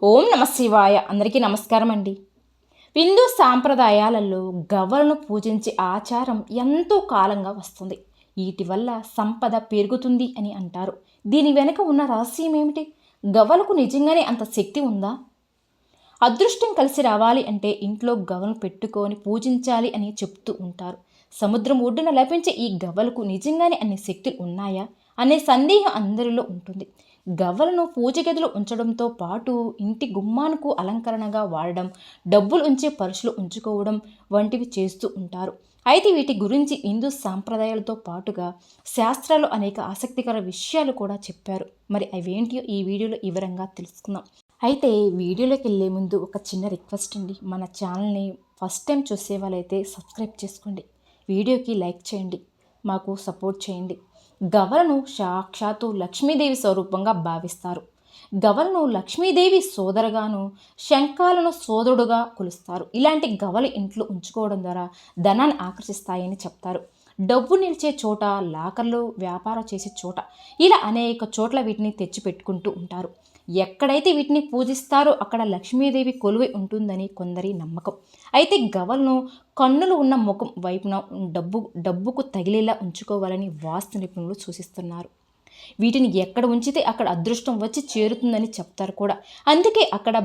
ఓం నమ శివాయ. అందరికీ నమస్కారం అండి. హిందూ సాంప్రదాయాలలో గవ్వలను పూజించే ఆచారం ఎంతో కాలంగా వస్తుంది. వీటి వల్ల సంపద పెరుగుతుంది అని అంటారు. దీని వెనుక ఉన్న రహస్యం ఏమిటి? గవ్వలకు నిజంగానే అంత శక్తి ఉందా? అదృష్టం కలిసి రావాలి అంటే ఇంట్లో గవ్వలను పెట్టుకొని పూజించాలి అని చెప్తూ ఉంటారు. సముద్రం ఒడ్డున లభించే ఈ గవ్వలకు నిజంగానే అన్ని శక్తులు ఉన్నాయా అనే సందేహం అందరిలో ఉంటుంది. గవ్వలను పూజ గదిలో ఉంచడంతో పాటు ఇంటి గుమ్మానికి అలంకరణగా వాడడం, డబ్బులు ఉంచే పర్సులు ఉంచుకోవడం వంటివి చేస్తూ ఉంటారు. అయితే వీటి గురించి హిందూ సాంప్రదాయాలతో పాటుగా శాస్త్రాలు అనేక ఆసక్తికర విషయాలు కూడా చెప్పారు. మరి అవేంటియో ఈ వీడియోలో వివరంగా తెలుసుకుందాం. అయితే వీడియోలోకి వెళ్ళే ముందు ఒక చిన్న రిక్వెస్ట్ అండి. మన ఛానల్ని ఫస్ట్ టైం చూసే వాళ్ళైతే సబ్స్క్రైబ్ చేసుకోండి, వీడియోకి లైక్ చేయండి, మాకు సపోర్ట్ చేయండి. గవ్వలను సాక్షాత్తు లక్ష్మీదేవి స్వరూపంగా భావిస్తారు. గవ్వలను లక్ష్మీదేవి సోదరుగాను, శంఖాలను సోదరుడుగా కొలుస్తారు. ఇలాంటి గవ్వలు ఇంట్లో ఉంచుకోవడం ద్వారా ధనాన్ని ఆకర్షిస్తాయని చెప్తారు. డబ్బు నిలిచే చోట, లాకర్లు, వ్యాపారం చేసే చోట, ఇలా అనేక చోట్ల వీటిని తెచ్చి పెట్టుకుంటూ ఉంటారు. ఎక్కడైతే వీటిని పూజిస్తారో అక్కడ లక్ష్మీదేవి కొలువై ఉంటుందని కొందరి నమ్మకం. అయితే గవ్వలను కన్నులు ఉన్న ముఖం వైపున డబ్బుకు తగిలేలా ఉంచుకోవాలని వాస్తు నిపుణులు సూచిస్తున్నారు. వీటిని ఎక్కడ ఉంచితే అక్కడ అదృష్టం వచ్చి చేరుతుందని చెప్తారు కూడా. అందుకే అక్కడ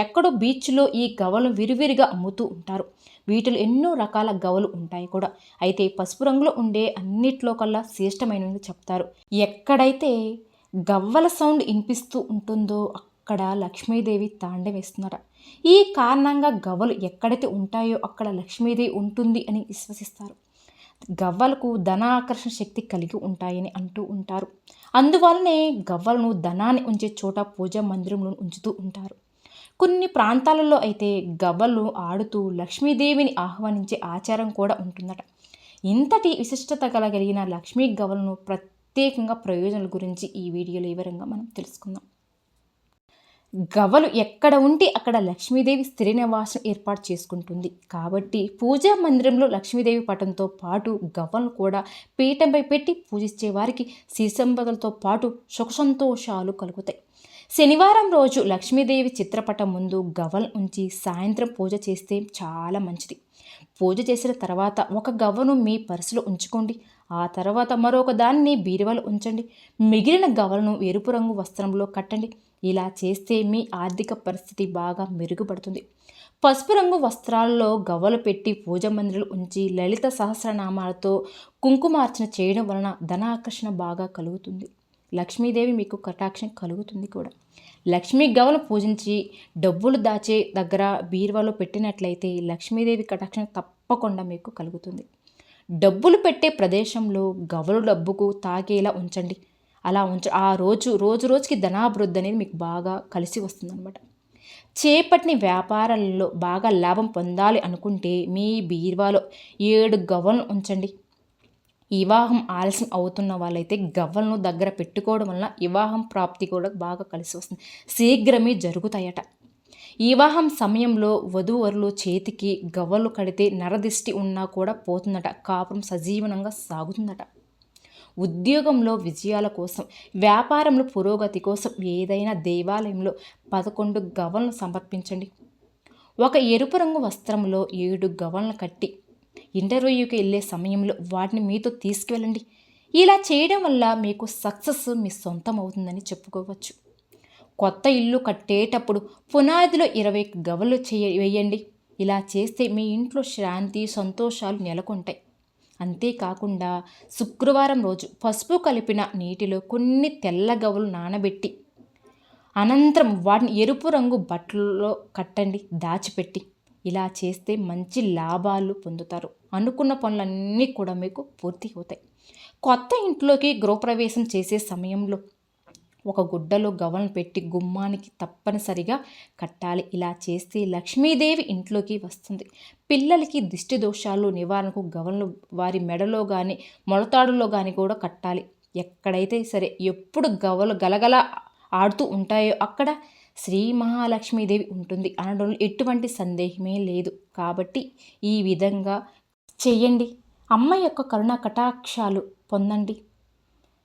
ఎక్కడో బీచ్లో ఈ గవ్వలను విరివిరిగా అమ్ముతూ ఉంటారు. వీటిలో ఎన్నో రకాల గవ్వలు ఉంటాయి కూడా. అయితే పసుపు రంగులో ఉండే అన్నిట్లో కల్లా శ్రేష్టమైనవి చెప్తారు. ఎక్కడైతే గవ్వల సౌండ్ వినిపిస్తూ ఉంటుందో అక్కడ లక్ష్మీదేవి తాండవేస్తున్నారట. ఈ కారణంగా గవ్వలు ఎక్కడైతే ఉంటాయో అక్కడ లక్ష్మీదేవి ఉంటుంది అని విశ్వసిస్తారు. గవ్వలకు ధనాకర్షణ శక్తి కలిగి ఉంటాయని అంటూ ఉంటారు. అందువల్లనే గవ్వలను ధనాన్ని ఉంచే చోట పూజా మందిరంలో ఉంచుతూ ఉంటారు. కొన్ని ప్రాంతాలలో అయితే గవ్వలు ఆడుతూ లక్ష్మీదేవిని ఆహ్వానించే ఆచారం కూడా ఉంటుందట. ఇంతటి విశిష్టత కలిగిన లక్ష్మీ గవ్వలను ప్రత్యేకంగా ప్రయోజనాల గురించి ఈ వీడియోలో వివరంగా మనం తెలుసుకుందాం. గవ్వలు ఎక్కడ ఉంటే అక్కడ లక్ష్మీదేవి స్థిర నివాసం ఏర్పాటు చేసుకుంటుంది. కాబట్టి పూజా మందిరంలో లక్ష్మీదేవి పటంతో పాటు గవ్వలను కూడా పీఠంపై పెట్టి పూజించే వారికి సిరిసంపదలతో పాటు సుఖ సంతోషాలు కలుగుతాయి. శనివారం రోజు లక్ష్మీదేవి చిత్రపటం ముందు గవ్వలను ఉంచి సాయంత్రం పూజ చేస్తే చాలా మంచిది. పూజ చేసిన తర్వాత ఒక గవ్వను మీ పర్సులో ఉంచుకోండి. ఆ తర్వాత మరొక దానిని బీరువాలో ఉంచండి. మిగిలిన గవ్వలను ఎరుపు రంగు వస్త్రంలో కట్టండి. ఇలా చేస్తే మీ ఆర్థిక పరిస్థితి బాగా మెరుగుపడుతుంది. పసుపు రంగు వస్త్రాల్లో గవ్వలు పెట్టి పూజ మందిరాలు ఉంచి లలిత సహస్రనామాలతో కుంకుమార్చన చేయడం వలన ధనాకర్షణ బాగా కలుగుతుంది. లక్ష్మీదేవి మీకు కటాక్షం కలుగుతుంది కూడా. లక్ష్మీ గవ్వలు పూజించి డబ్బులు దాచే దగ్గర బీరువాలో పెట్టినట్లయితే లక్ష్మీదేవి కటాక్షం తప్పకుండా మీకు కలుగుతుంది. డబ్బులు పెట్టే ప్రదేశంలో గవ్వలు డబ్బుకు తాకేలా ఉంచండి. అలా ఆ రోజుకి ధనాభివృద్ధి అనేది మీకు బాగా కలిసి వస్తుందన్నమాట. చేపట్టిన వ్యాపారాలలో బాగా లాభం పొందాలి అనుకుంటే మీ బీరువాలో 7 గవ్వలను ఉంచండి. వివాహం ఆలస్యం అవుతున్న వాళ్ళైతే గవ్వలను దగ్గర పెట్టుకోవడం వలన వివాహం ప్రాప్తి కూడా బాగా కలిసి వస్తుంది, శీఘ్రమే జరుగుతాయట. వివాహం సమయంలో వధూవరులు చేతికి గవ్వలు కడితే నరదిష్టి ఉన్నా కూడా పోతుందట, కాపురం సజీవనంగా సాగుతుందట. ఉద్యోగంలో విజయాల కోసం, వ్యాపారంలో పురోగతి కోసం ఏదైనా దేవాలయంలో 11 గవ్వలను సమర్పించండి. ఒక ఎరుపు రంగు వస్త్రంలో 7 గవ్వలను కట్టి ఇంటర్వ్యూకి వెళ్ళే సమయంలో వాటిని మీతో తీసుకువెళ్ళండి. ఇలా చేయడం వల్ల మీకు సక్సెస్ మీ సొంతం అవుతుందని చెప్పుకోవచ్చు. కొత్త ఇల్లు కట్టేటప్పుడు పునాదిలో 20 గవ్వలు వేయండి. ఇలా చేస్తే మీ ఇంట్లో శాంతి సంతోషాలు నెలకొంటాయి. అంతేకాకుండా శుక్రవారం రోజు పసుపు కలిపిన నీటిలో కొన్ని తెల్ల గవ్వలు నానబెట్టి అనంతరం వాటిని ఎరుపు రంగు బట్టలలో కట్టండి, దాచిపెట్టి. ఇలా చేస్తే మంచి లాభాలు పొందుతారు. అనుకున్న పనులన్నీ కూడా మీకు పూర్తి అవుతాయి. కొత్త ఇంట్లోకి గృహప్రవేశం చేసే సమయంలో ఒక గుడ్డలో గవ్వలను పెట్టి గుమ్మానికి తప్పనిసరిగా కట్టాలి. ఇలా చేస్తే లక్ష్మీదేవి ఇంట్లోకి వస్తుంది. పిల్లలకి దిష్టి దోషాలు నివారణకు గవ్వలను వారి మెడలో కానీ మొలతాడులో కానీ కూడా కట్టాలి. ఎక్కడైతే సరే ఎప్పుడు గవ్వలు గలగల ఆడుతూ ఉంటాయో అక్కడ శ్రీ మహాలక్ష్మీదేవి ఉంటుంది అనడంలో ఎటువంటి సందేహమే లేదు. కాబట్టి ఈ విధంగా చెయ్యండి. అమ్మ యొక్క కరుణా కటాక్షాలు పొందండి.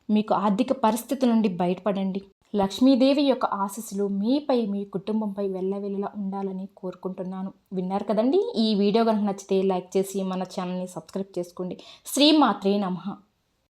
మీకు ఆర్థిక పరిస్థితుల నుండి బయటపడండి. లక్ష్మీదేవి యొక్క ఆశీస్సులు మీపై మీ కుటుంబంపై వెళ్ళవెళ్ళలా ఉండాలని కోరుకుంటున్నాను. విన్నారు కదండి. ఈ వీడియో కనుక నచ్చితే లైక్ చేసి మన ఛానల్ని సబ్స్క్రైబ్ చేసుకోండి. శ్రీమాత్రే నమః.